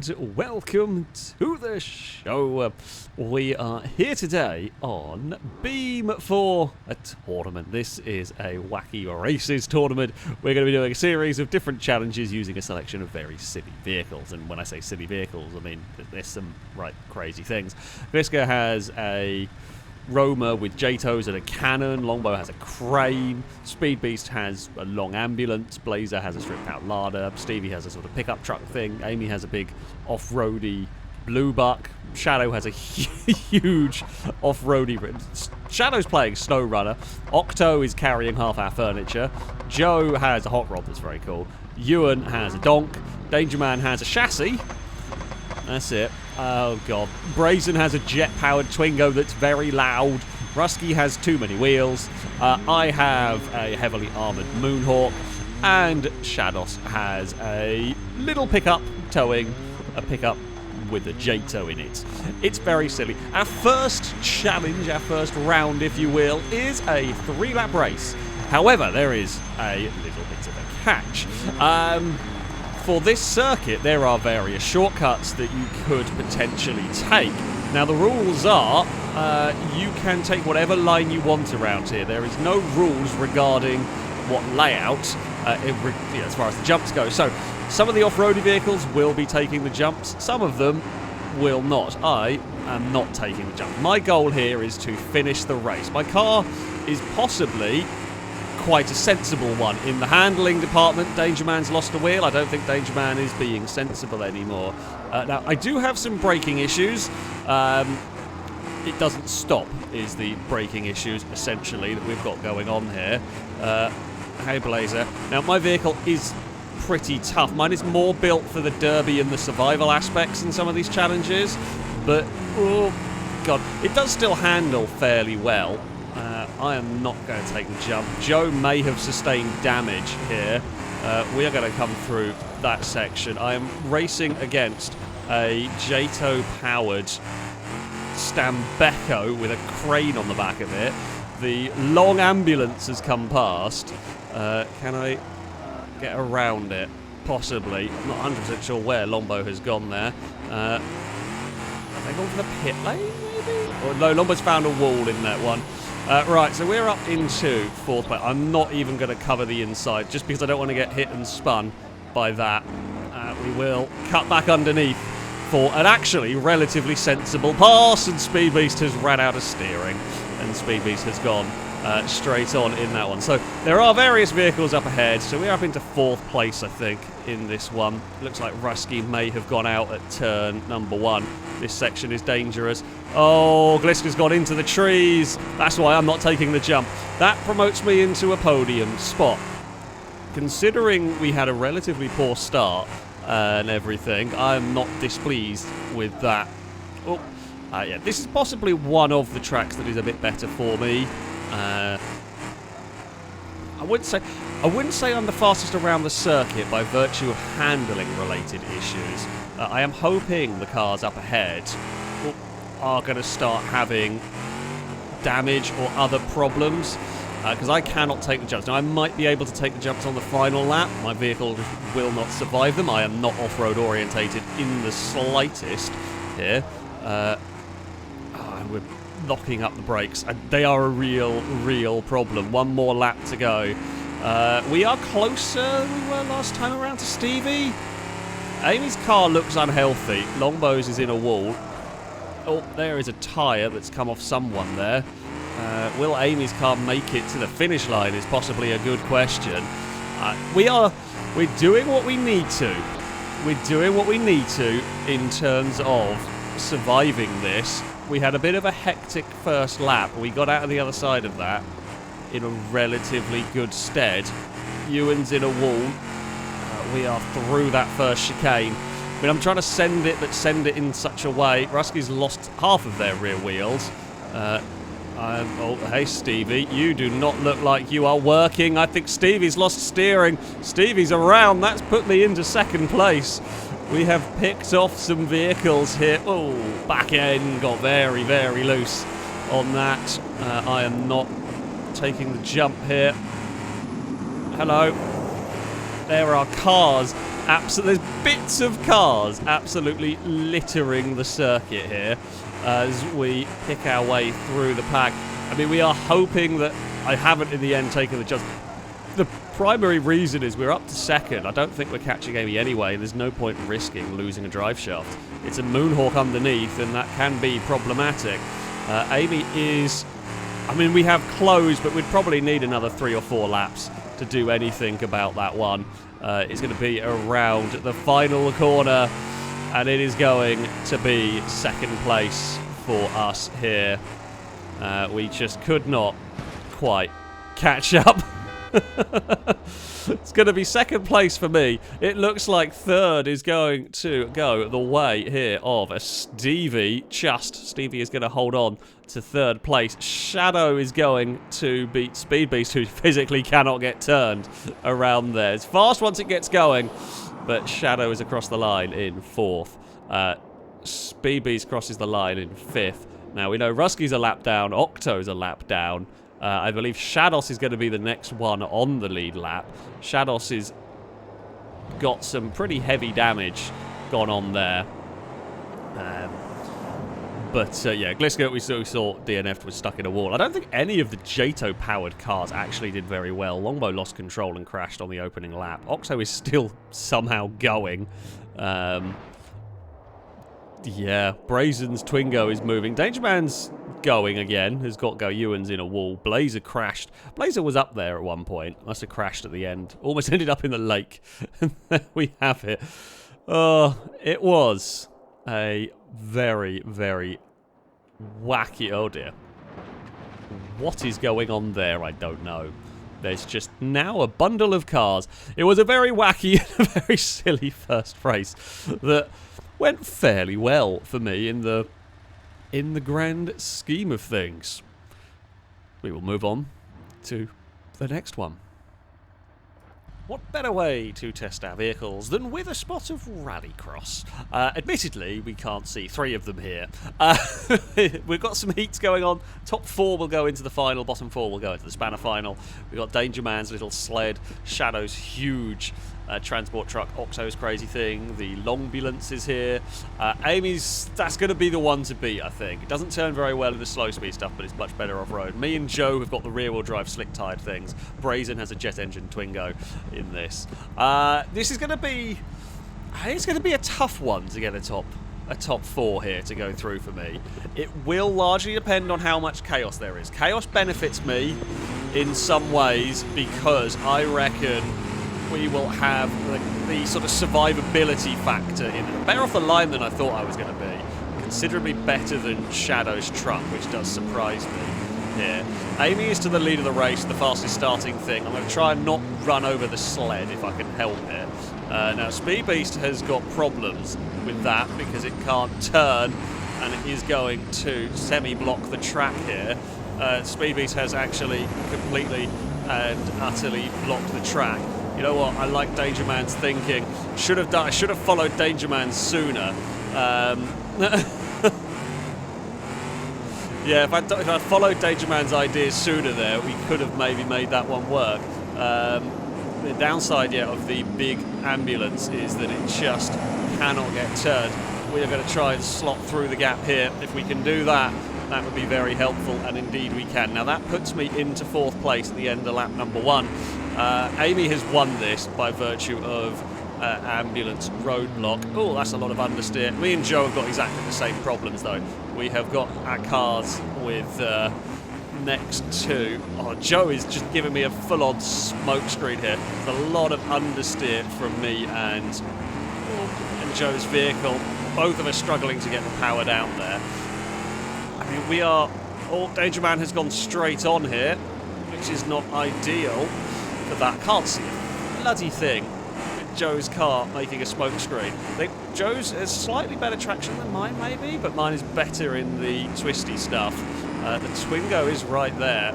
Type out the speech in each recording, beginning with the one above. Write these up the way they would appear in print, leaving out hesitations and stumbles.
and welcome to the show. We are here today on Beam for a tournament. This is a Wacky Races tournament. We're going to be doing a series of different challenges using a selection of very silly vehicles. And when I say silly vehicles, I mean there's some right crazy things. Visca has a Roma with Jatos and a cannon. Longbow has a crane. Speed Beast has a long ambulance. Blazer has a stripped out larder. Stevie has a sort of pickup truck thing. Amy has a big off-roady blue buck. Shadow has a huge off-roady. Shadow's playing Snow Runner. Octo is carrying half our furniture. Joe has a hot rod that's very cool. Ewan has a donk. Danger Man has a chassis. That's it. Oh god. Brazen has a jet-powered Twingo that's very loud. Rusky has too many wheels. I have a heavily armoured Moonhawk. And Shados has a little pickup towing a pickup with a Jato in it. It's very silly. Our first challenge, our first round, if you will, is a 3-lap race. However, there is a little bit of a catch. For this circuit, there are various shortcuts that you could potentially take. Now, the rules are you can take whatever line you want around here. There is no rules regarding what layout as far as the jumps go. So, some of the off-roady vehicles will be taking the jumps. Some of them will not. I am not taking the jump. My goal here is to finish the race. My car is possibly quite a sensible one. In the handling department, Danger Man's lost a wheel. I don't think Danger Man is being sensible anymore. Now, I do have some braking issues. It doesn't stop, is the braking issues, essentially, that we've got going on here. Hey, Blazer. Now, my vehicle is pretty tough. Mine is more built for the derby and the survival aspects in some of these challenges, but, oh, God, it does still handle fairly well. I am not going to take the jump. Joe may have sustained damage here. We are going to come through that section. I am racing against a Jato-powered Stambecco with a crane on the back of it. The long ambulance has come past. Can I get around it? Possibly. I'm not 100% sure where Lombo has gone there. Have they gone for the pit lane, maybe? Or no, Lombo's found a wall in that one. Right, so we're up into 4th place. I'm not even going to cover the inside, just because I don't want to get hit and spun by that. We will cut back underneath for an actually relatively sensible pass, and Speed Beast has ran out of steering, and Speed Beast has gone straight on in that one. So there are various vehicles up ahead, so we're up into 4th place, I think, in this one. Looks like Rusky may have gone out at turn number 1. This section is dangerous. Oh, Gliska's gone into the trees. That's why I'm not taking the jump. That promotes me into a podium spot. Considering we had a relatively poor start and everything, I'm not displeased with that. Oh, yeah, this is possibly one of the tracks that is a bit better for me. I wouldn't say I'm the fastest around the circuit by virtue of handling related issues. I am hoping the cars up ahead are going to start having damage or other problems, because I cannot take the jumps. Now, I might be able to take the jumps on the final lap. My vehicle will not survive them. I am not off-road orientated in the slightest here. We're locking up the brakes. They are a real problem. One more lap to go. We are closer than we were last time around to Stevie. Amy's car looks unhealthy. Longbow's is in a wall. Oh, there is a tyre that's come off someone there. Will Amy's car make it to the finish line is possibly a good question. We're doing what we need to. We're doing what we need to in terms of surviving this. We had a bit of a hectic first lap. We got out of the other side of that in a relatively good stead. Ewan's in a wall. We are through that first chicane. I mean, I'm trying to send it, but send it in such a way. Rusky's lost half of their rear wheels. Oh, hey, Stevie, you do not look like you are working. I think Stevie's lost steering. Stevie's around. That's put me into 2nd place. We have picked off some vehicles here. Oh, back end got very, very loose on that. I am not taking the jump here. Hello. There are cars There's bits of cars absolutely littering the circuit here as we pick our way through the pack. I mean, we are hoping that I haven't in the end taken the jump. The primary reason is we're up to second. I don't think we're catching Amy anyway. There's no point in risking losing a drive shaft. It's a Moonhawk underneath, and that can be problematic. Amy is... I mean, we have closed, but we'd probably need another 3 or 4 laps to do anything about that one. It's going to be around the final corner, and it is going to be second place for us here. We just could not quite catch up. It's going to be second place for me. It looks like third is going to go the way here of a Stevie. Stevie is going to hold on to third place. Shadow is going to beat Speed Beast, who physically cannot get turned around there. It's fast once it gets going, but Shadow is across the line in fourth. Speed Beast crosses the line in fifth. Now, we know Rusky's a lap down, Octo's a lap down. I believe Shados is going to be the next one on the lead lap. Shados has got some pretty heavy damage gone on there. Yeah, Glisco, we saw DNF was stuck in a wall. I don't think any of the Jato-powered cars actually did very well. Longbow lost control and crashed on the opening lap. Octo is still somehow going. Yeah, Brazen's Twingo is moving. Dangerman's going again. Has got Goyuans in a wall. Blazer crashed. Blazer was up there at one point. Must have crashed at the end. Almost ended up in the lake. And there we have it. It was a very, very wacky... Oh dear. What is going on there? I don't know. There's just now a bundle of cars. It was a very wacky and a very silly first race that went fairly well for me in the grand scheme of things. We will move on to the next one. What better way to test our vehicles than with a spot of Rallycross? Admittedly, we can't see 3 of them here. We've got some heats going on. Top 4 will go into the final. Bottom 4 will go into the Spanner final. We've got Danger Man's little sled. Shadow's huge transport truck. Octo's crazy thing. The Longbulance is here. Amy's, that's going to be the one to beat, I think. It doesn't turn very well in the slow speed stuff, but it's much better off-road. Me and Joe have got the rear-wheel drive slick-tired things. Brazen has a jet engine Twingo in this. This is going to be... It's going to be a tough one to get a top 4 here to go through for me. It will largely depend on how much chaos there is. Chaos benefits me in some ways because I reckon we will have the sort of survivability factor in it. Better off the line than I thought I was going to be. Considerably better than Shadow's truck, which does surprise me here. Amy is to the lead of the race, the fastest starting thing. I'm going to try and not run over the sled if I can help it. Now, Speed Beast has got problems with that because it can't turn and it is going to semi-block the track here. Speed Beast has actually completely and utterly blocked the track. You know what? I like Danger Man's thinking. I should have followed Danger Man sooner. Yeah, if I followed Danger Man's ideas sooner there, we could have maybe made that one work. The downside of the big ambulance is that it just cannot get turned. We are going to try and slot through the gap here. If we can do that, that would be very helpful, and indeed we can. Now that puts me into 4th place at the end of lap number 1. Amy has won this by virtue of ambulance roadblock. Oh, that's a lot of understeer. Me and Joe have got exactly the same problems though. We have got our cars with next to... Oh, Joe is just giving me a full-on smoke screen here. There's a lot of understeer from me and Joe's vehicle. Both of us struggling to get the power down there. I mean, we are... Oh, Danger Man has gone straight on here, which is not ideal for that. Can't see a bloody thing with Joe's car making a smoke screen. I think Joe's has slightly better traction than mine, maybe, but mine is better in the twisty stuff. The Twingo is right there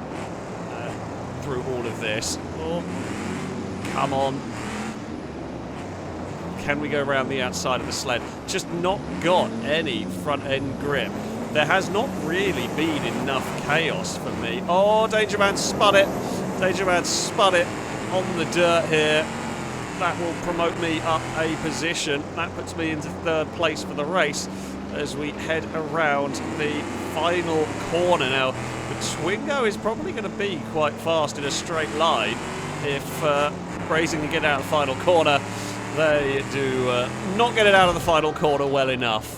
through all of this. Oh, come on. Can we go around the outside of the sled? Just not got any front-end grip. There has not really been enough chaos for me. Oh, Danger Man spun it. Danger Man spun it on the dirt here. That will promote me up a position. That puts me into 3rd place for the race as we head around the final corner. Now, the Twingo is probably going to be quite fast in a straight line. If Brazen can get out of the final corner, they do not get it out of the final corner well enough.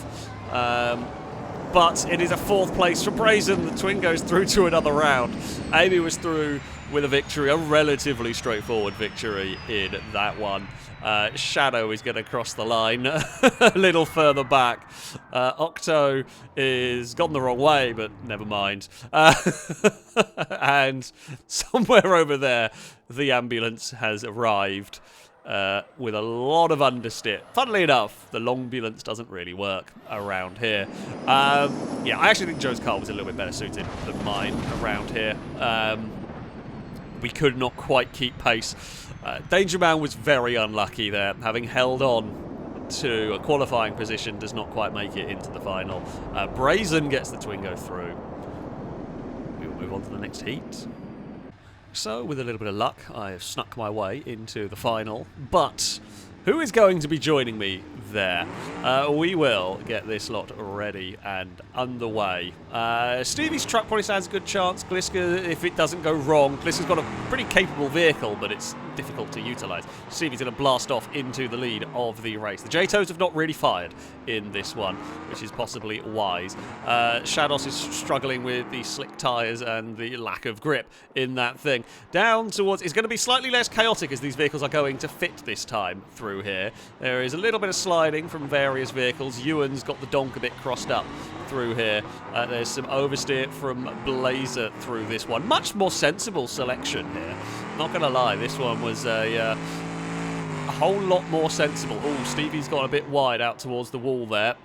But it is a 4th place for Brazen. The Twingo's through to another round. Amy was through with a victory, a relatively straightforward victory in that one. Shadow is going to cross the line a little further back. Octo is gone the wrong way, but never mind. And somewhere over there, the ambulance has arrived. With a lot of understeer. Funnily enough, the longambulance doesn't really work around here. Yeah, I actually think Joe's car was a little bit better suited than mine around here. We could not quite keep pace. Danger Man was very unlucky there, having held on to a qualifying position, does not quite make it into the final. Brazen gets the Twingo through. We will move on to the next heat. So, with a little bit of luck, I have snuck my way into the final. But who is going to be joining me there? We will get this lot ready and underway. Stevie's truck probably stands a good chance. Gliska, if it doesn't go wrong, Gliska's got a pretty capable vehicle, but it's difficult to utilise. Stevie's going to blast off into the lead of the race. The Jatos have not really fired in this one, which is possibly wise. Shadows is struggling with the slick tyres and the lack of grip in that thing. Down towards... It's going to be slightly less chaotic as these vehicles are going to fit this time through here. There is a little bit of sliding from various vehicles. Ewan's got the donk a bit crossed up through here. There's some oversteer from Blazer through this one. Much more sensible selection here. Not going to lie, this one was a whole lot more sensible. Oh, Stevie's got a bit wide out towards the wall there.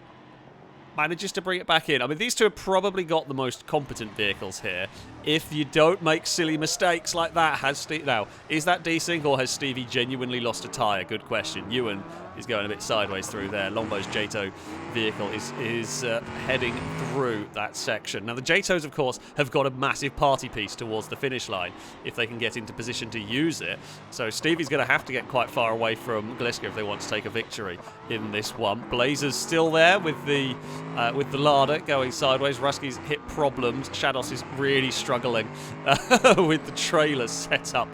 Manages to bring it back in. I mean, these two have probably got the most competent vehicles here. If you don't make silly mistakes like that, now, is that desync or has Stevie genuinely lost a tyre? Good question. Ewan is going a bit sideways through there. Longbow's Jato vehicle is heading through that section. Now, the Jatos, of course, have got a massive party piece towards the finish line if they can get into position to use it. So Stevie's going to have to get quite far away from Gliska if they want to take a victory in this one. Blazer's still there with the larder going sideways. Rusky's hit problems. Shadows is really struggling with the trailer set up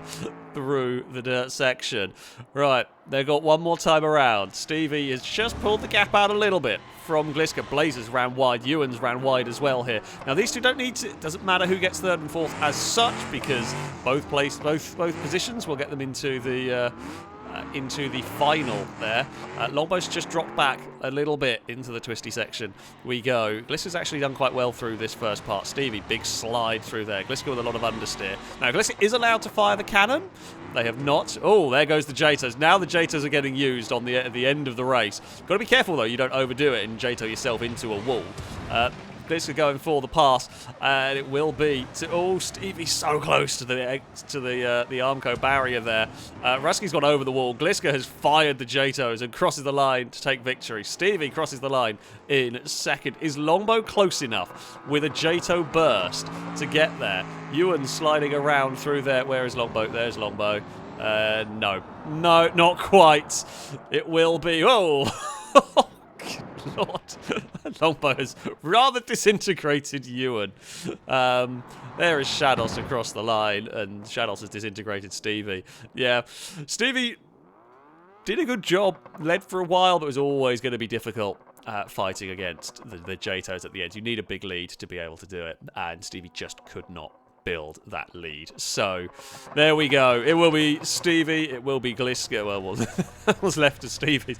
through the dirt section. Right, they've got one more time around. Stevie has just pulled the gap out a little bit from Gliska. Blazers ran wide. Ewan's ran wide as well here. Now, these two don't need to... It doesn't matter who gets 3rd and 4th as such, because both positions will get them into the final there. Lombos just dropped back a little bit into the twisty section. We go. Gliska's actually done quite well through this first part. Stevie, big slide through there. Gliska with a lot of understeer. Now, Gliska is allowed to fire the cannon. They have not. Oh, there goes the Jatos. Now the Jatos are getting used at the end of the race. Got to be careful, though, you don't overdo it and Jato yourself into a wall. Gliska going for the pass, and it will be to... Oh, Stevie's so close to the Armco barrier there. Rusky's gone over the wall. Gliska has fired the Jatos and crosses the line to take victory. Stevie crosses the line in 2nd. Is Longbow close enough with a Jato burst to get there? Ewan sliding around through there. Where is Longbow? There's Longbow. No, not quite. It will be... Oh! Lord, Longbow has rather disintegrated Ewan. There is Shadows across the line, and Shadows has disintegrated Stevie. Yeah, Stevie did a good job, led for a while, but was always going to be difficult fighting against the Jatos at the end. You need a big lead to be able to do it, and Stevie just could not build that lead. So there we go. It will be Stevie, it will be Gliska. Well, that was left to Stevie.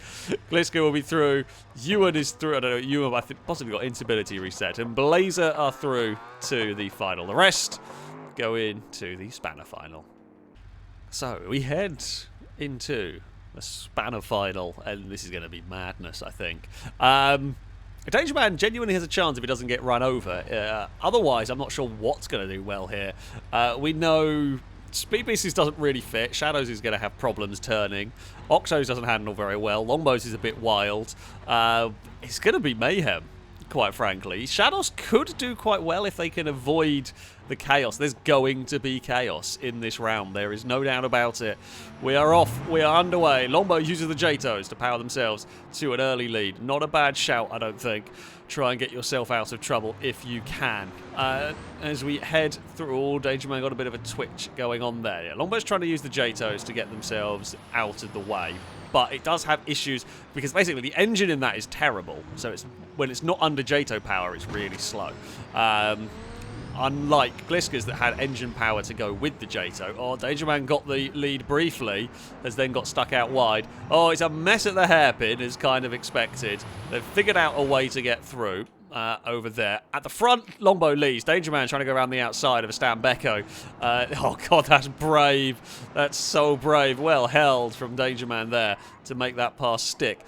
Gliska will be through. Ewan is through. I don't know. Ewan, I think, possibly got instability reset. And Blazer are through to the final. The rest go into the Spanner final. So we head into the Spanner final, and this is going to be madness, I think. Danger Man genuinely has a chance if he doesn't get run over. Otherwise, I'm not sure what's going to do well here. We know Speed Beasties doesn't really fit. Shadows is going to have problems turning. Octos doesn't handle very well. Longbows is a bit wild. It's going to be mayhem. quite frankly. Shadows could do quite well if they can avoid the chaos. There's going to be chaos in this round. There is no doubt about it. We are off. We are underway. Longbow uses the Jatos to power themselves to an early lead. Not a bad shout, I don't think. Try and get yourself out of trouble if you can. As we head through, Danger Man got a bit of a twitch going on there. Yeah, Longbow's trying to use the Jatos to get themselves out of the way. But it does have issues because basically the engine in that is terrible. So when it's not under Jato power, it's really slow. Unlike Gliska's that had engine power to go with the Jato. Oh, Danger Man got the lead briefly, has then got stuck out wide. Oh, it's a mess at the hairpin, as kind of expected. They've figured out a way to get through. Over there. At the front, Longbow leads. Danger Man trying to go around the outside of a Stambecco. Oh, God, that's brave. That's so brave. Well held from Danger Man there to make that pass stick.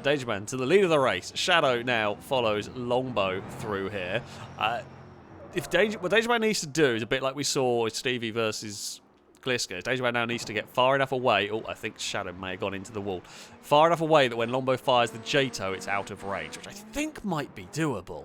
Danger Man to the lead of the race. Shadow now follows Longbow through here. What Danger Man needs to do is a bit like we saw with Stevie versus Gliska. Danger Man now needs to get far enough away. Oh, I think Shadow may have gone into the wall. Far enough away that when Longbow fires the Jato, it's out of range, which I think might be doable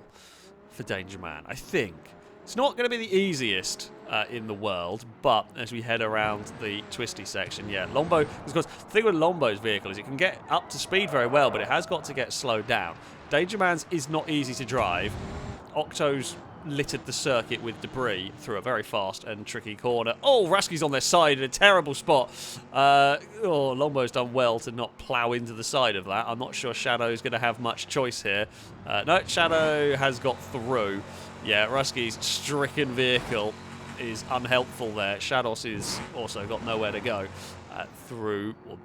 for Danger Man. I think. It's not going to be the easiest in the world, but as we head around the twisty section, yeah, Longbow, because the thing with Longbow's vehicle is it can get up to speed very well, but it has got to get slowed down. Danger Man's is not easy to drive. Octo's littered the circuit with debris through a very fast and tricky corner. Oh, Rasky's on their side in a terrible spot. Longbow's done well to not plough into the side of that. I'm not sure Shadow's going to have much choice here. No, Shadow has got through. Yeah, Rusky's stricken vehicle is unhelpful there. Shados is also got nowhere to go through. Well,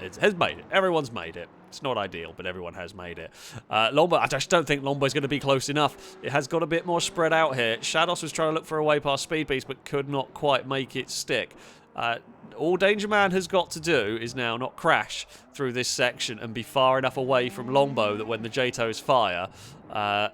it has made it. Everyone's made it. It's not ideal, but everyone has made it. Longbow, I just don't think Longbow's going to be close enough. It has got a bit more spread out here. Shados was trying to look for a way past Speed Beast, but could not quite make it stick. All Danger Man has got to do is now not crash through this section and be far enough away from Longbow that when the Jatos fire, I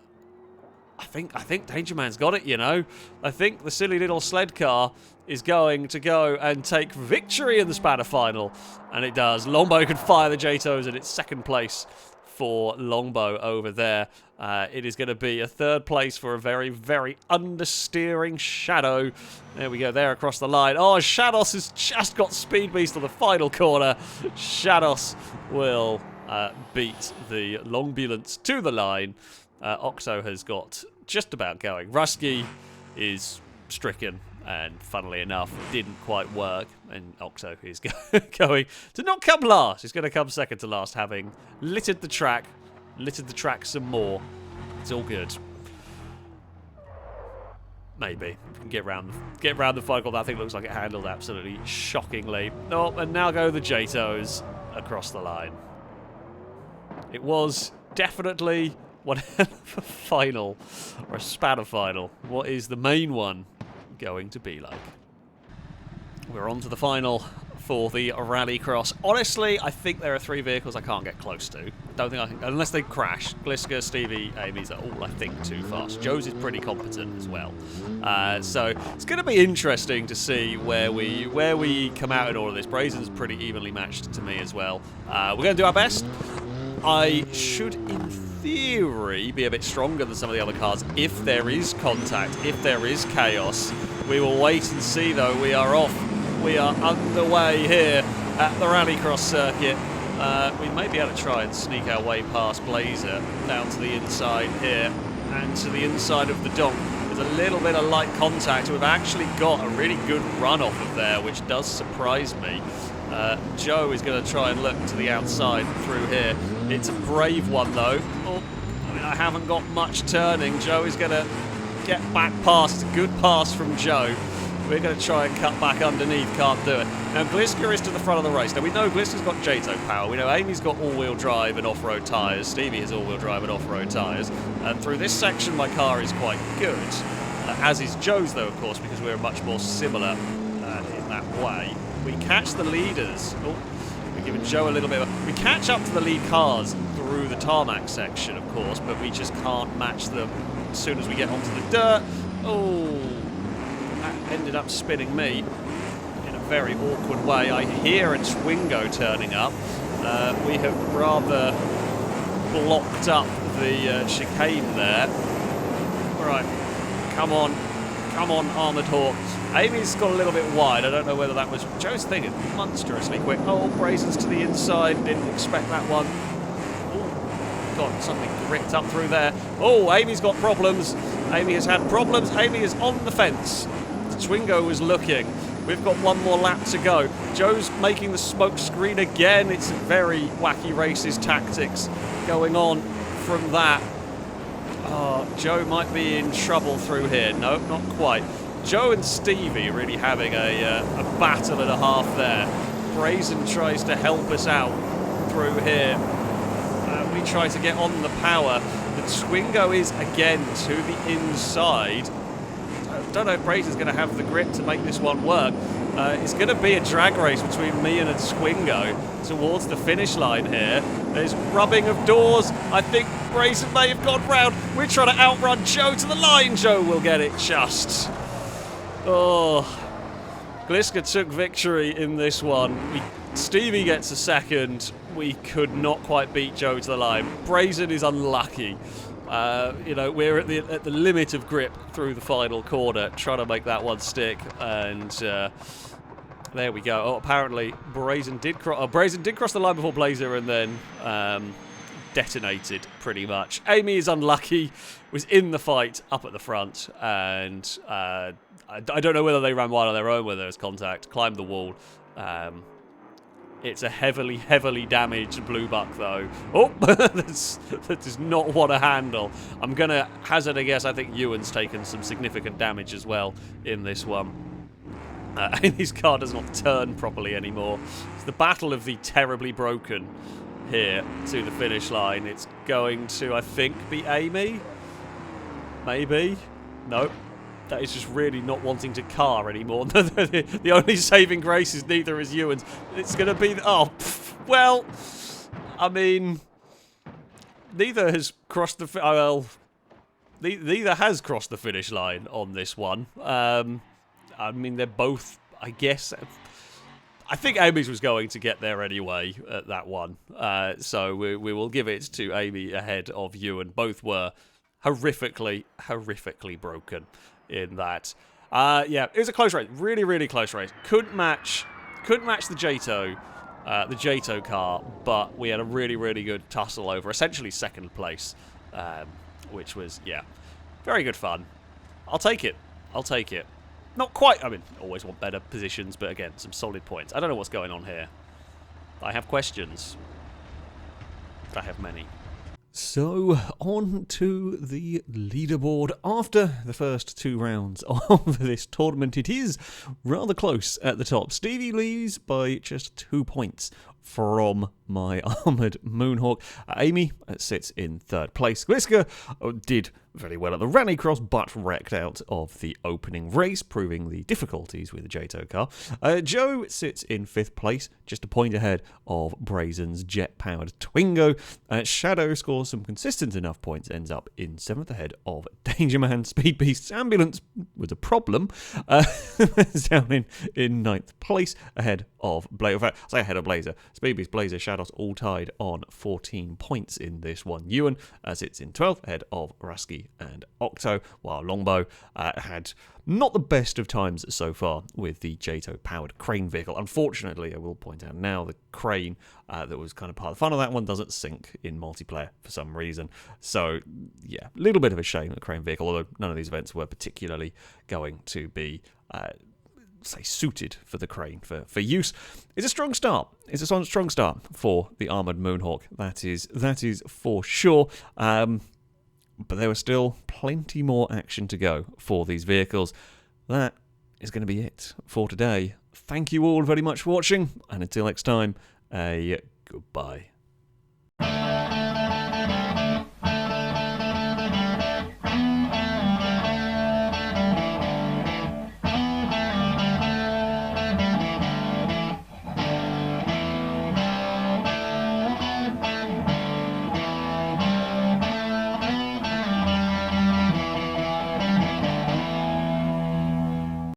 think Danger Man's got it, you know. I think the silly little sled car is going to go and take victory in the Spanner final. And it does. Longbow can fire the Jatos, and it's second place for Longbow over there. It is going to be a third place for a very, very understeering Shadow. There we go, there across the line. Oh, Shados has just got Speed Beast on the final corner. Shados will beat the Longbulance to the line. Octo has got just about going. Rusky is stricken, and funnily enough, didn't quite work. And Octo is going to not come last. He's going to come second to last, having littered the track some more. It's all good. Maybe get round the final. That thing looks like it handled absolutely shockingly. Oh, and now go the Jatos across the line. It was definitely one hell of a final, or a Spanner final. What is the main one going to be like? We're on to the final for the Rallycross. Honestly, I think there are three vehicles I can't get close to. Don't think I can, unless they crash. Gliska, Stevie, Amy's are all, I think, too fast. Joe's is pretty competent as well. So it's going to be interesting to see where we come out in all of this. Brazen's pretty evenly matched to me as well. We're going to do our best. I should, in theory, be a bit stronger than some of the other cars if there is contact, if there is chaos. We will wait and see, though. We are off. We are underway here at the Rallycross circuit. We may be able to try and sneak our way past Blazer down to the inside here and to the inside of the donk. There's a little bit of light contact. We've actually got a really good run off of there, which does surprise me. Joe is going to try and look to the outside through here. It's a brave one, though. Oh, I haven't got much turning. Joe is going to get back past. Good pass from Joe. We're going to try and cut back underneath. Can't do it. Now, Gliska is to the front of the race. Now, we know Gliska's got Jato power. We know Amy's got all-wheel drive and off-road tyres. Stevie has all-wheel drive and off-road tyres. And through this section, my car is quite good. As is Joe's, though, of course, because we're much more similar in that way. We catch the leaders. Oh, we're giving Joe a little bit of... We catch up to the lead cars through the tarmac section, of course, but we just can't match them as soon as we get onto the dirt. Oh, that ended up spinning me in a very awkward way. I hear a Twingo turning up. We have rather blocked up the chicane there. Right, come on, Armoured Hawk. Amy's got a little bit wide. I don't know whether that was... Joe's thing is monstrously quick. Oh, Brazen's to the inside. Didn't expect that one. Oh, got something ripped up through there. Oh, Amy's got problems. Amy has had problems. Amy is on the fence. Twingo is looking. We've got one more lap to go. Joe's making the smoke screen again. It's very Wacky Races tactics going on from that. Oh, Joe might be in trouble through here. No, not quite. Joe and Stevie really having a battle and a half there. Brazen tries to help us out through here. We try to get on the power. The Twingo is again to the inside. I don't know if Brazen's going to have the grip to make this one work. It's going to be a drag race between me and a Twingo towards the finish line here. There's rubbing of doors. I think Brazen may have gone round. We're trying to outrun Joe to the line. Joe will get it just. Oh, Gliska took victory in this one. Stevie gets a second. We could not quite beat Joe to the line. Brazen is unlucky. You know, we're at the limit of grip through the final corner, trying to make that one stick, and there we go. Oh, apparently Brazen did cross the line before Blazer, and then detonated pretty much. Amy is unlucky. Was in the fight up at the front, and I don't know whether they ran wide on their own, whether there was contact. Climbed the wall. It's a heavily, heavily damaged blue buck, though. Oh, that does not want to handle. I'm going to hazard a guess. I think Ewan's taken some significant damage as well in this one. His car does not turn properly anymore. It's the battle of the terribly broken here to the finish line. It's going to, I think, be Amy. Maybe. Nope. That is just really not wanting to car anymore. The only saving grace is neither is Ewan's. It's going to be... Oh, well, I mean, neither has crossed the... Well, neither has crossed the finish line on this one. I mean, they're both, I guess... I think Amy's was going to get there anyway at that one. So we will give it to Amy ahead of Ewan. Both were horrifically broken in that. Yeah, it was a close race. Really, really close race. Couldn't match the Jato car, but we had a really, really good tussle over essentially second place, which was, yeah, very good fun. I'll take it. Not quite, I mean, always want better positions, but again, some solid points. I don't know what's going on here. I have questions. I have many. So, on to the leaderboard. After the first 2 rounds of this tournament, it is rather close at the top. Stevie leads by just 2 points from my Armoured Moonhawk. Amy sits in 3rd place. Gliska did very well at the Rallycross, but wrecked out of the opening race, proving the difficulties with the Jato car. Joe sits in 5th place, just a point ahead of Brazen's jet-powered Twingo. Shadow scores some consistent enough points, ends up in 7th ahead of Danger Man. Speed Beast's ambulance was a problem. Down in 9th place, ahead of Blazer. In fact, I say ahead of Blazer. Speed Beast, Blazer, Shadows all tied on 14 points in this one. Ewan sits in 12th, ahead of Rusky and Octo, while Longbow had not the best of times so far with the Jato-powered crane vehicle. Unfortunately, I will point out now, the crane that was kind of part of the fun of that one doesn't sync in multiplayer for some reason. So, yeah, a little bit of a shame, the crane vehicle, although none of these events were particularly going to be... say suited for the crane for use. It's a strong start. It's a strong start for the Armoured Moonhawk. That is for sure. But there was still plenty more action to go for these vehicles. That is going to be it for today. Thank you all very much for watching, and until next time, goodbye.